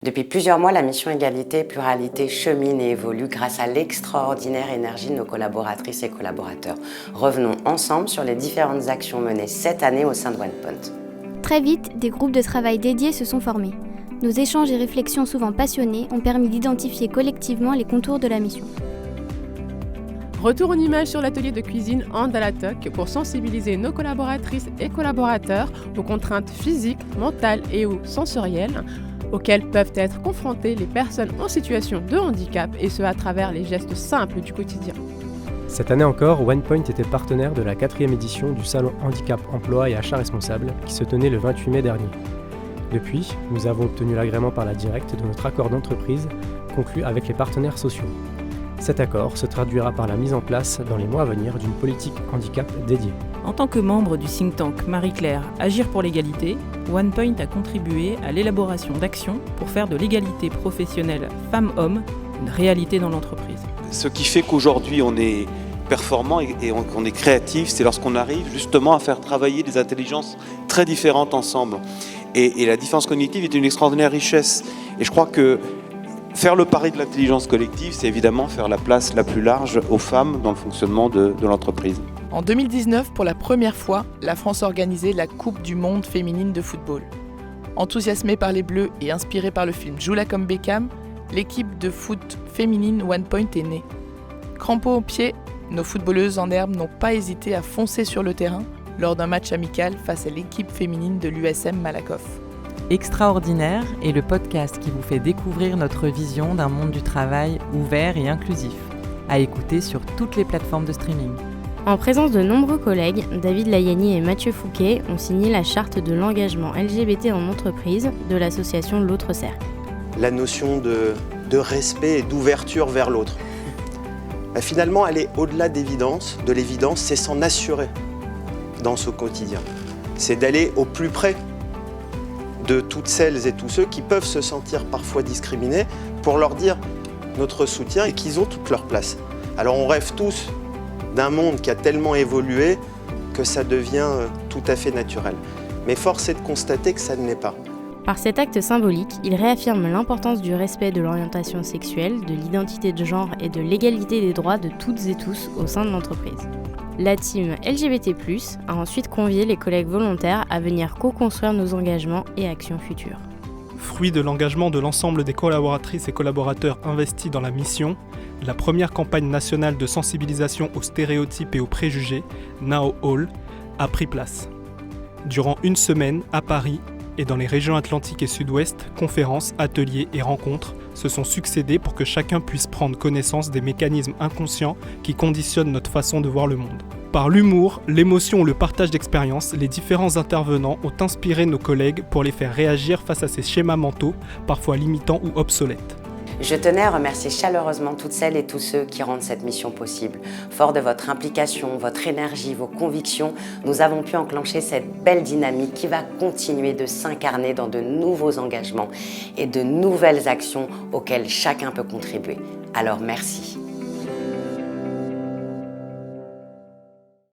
Depuis plusieurs mois, la mission Égalité et Pluralité chemine et évolue grâce à l'extraordinaire énergie de nos collaboratrices et collaborateurs. Revenons ensemble sur les différentes actions menées cette année au sein de OnePoint. Très vite, des groupes de travail dédiés se sont formés. Nos échanges et réflexions souvent passionnés ont permis d'identifier collectivement les contours de la mission. Retour en image sur l'atelier de cuisine Andalatoc pour sensibiliser nos collaboratrices et collaborateurs aux contraintes physiques, mentales et ou sensorielles auxquelles peuvent être confrontées les personnes en situation de handicap, et ce à travers les gestes simples du quotidien. Cette année encore, OnePoint était partenaire de la 4e édition du Salon Handicap Emploi et Achat Responsable qui se tenait le 28 mai dernier. Depuis, nous avons obtenu l'agrément par la Directe de notre accord d'entreprise conclu avec les partenaires sociaux. Cet accord se traduira par la mise en place dans les mois à venir d'une politique handicap dédiée. En tant que membre du think tank Marie-Claire Agir pour l'égalité, OnePoint a contribué à l'élaboration d'actions pour faire de l'égalité professionnelle femmes-hommes une réalité dans l'entreprise. Ce qui fait qu'aujourd'hui on est performant et qu'on est créatif, c'est lorsqu'on arrive justement à faire travailler des intelligences très différentes ensemble. Et la différence cognitive est une extraordinaire richesse. Et je crois que faire le pari de l'intelligence collective, c'est évidemment faire la place la plus large aux femmes dans le fonctionnement de l'entreprise. En 2019, pour la première fois, la France a organisé la Coupe du monde féminine de football. Enthousiasmée par les Bleus et inspirée par le film Joue-la comme Beckham, l'équipe de foot féminine OnePoint est née. Crampons aux pieds, nos footballeuses en herbe n'ont pas hésité à foncer sur le terrain lors d'un match amical face à l'équipe féminine de l'USM Malakoff. Extraordinaire est le podcast qui vous fait découvrir notre vision d'un monde du travail ouvert et inclusif, à écouter sur toutes les plateformes de streaming. En présence de nombreux collègues, David Layani et Mathieu Fouquet ont signé la charte de l'engagement LGBT en entreprise de l'association L'Autre Cercle. La notion de respect et d'ouverture vers l'autre. Finalement, elle est au-delà d'évidence. De l'évidence, c'est s'en assurer dans ce quotidien. C'est d'aller au plus près de toutes celles et tous ceux qui peuvent se sentir parfois discriminés pour leur dire notre soutien et qu'ils ont toute leur place. Alors on rêve tous d'un monde qui a tellement évolué que ça devient tout à fait naturel. Mais force est de constater que ça ne l'est pas. Par cet acte symbolique, il réaffirme l'importance du respect de l'orientation sexuelle, de l'identité de genre et de l'égalité des droits de toutes et tous au sein de l'entreprise. La team LGBT+, a ensuite convié les collègues volontaires à venir co-construire nos engagements et actions futures. Fruit de l'engagement de l'ensemble des collaboratrices et collaborateurs investis dans la mission, la première campagne nationale de sensibilisation aux stéréotypes et aux préjugés, Now All, a pris place. Durant une semaine, à Paris et dans les régions Atlantique et Sud-Ouest, conférences, ateliers et rencontres se sont succédés pour que chacun puisse prendre connaissance des mécanismes inconscients qui conditionnent notre façon de voir le monde. Par l'humour, l'émotion ou le partage d'expériences, les différents intervenants ont inspiré nos collègues pour les faire réagir face à ces schémas mentaux, parfois limitants ou obsolètes. Je tenais à remercier chaleureusement toutes celles et tous ceux qui rendent cette mission possible. Fort de votre implication, votre énergie, vos convictions, nous avons pu enclencher cette belle dynamique qui va continuer de s'incarner dans de nouveaux engagements et de nouvelles actions auxquelles chacun peut contribuer. Alors merci.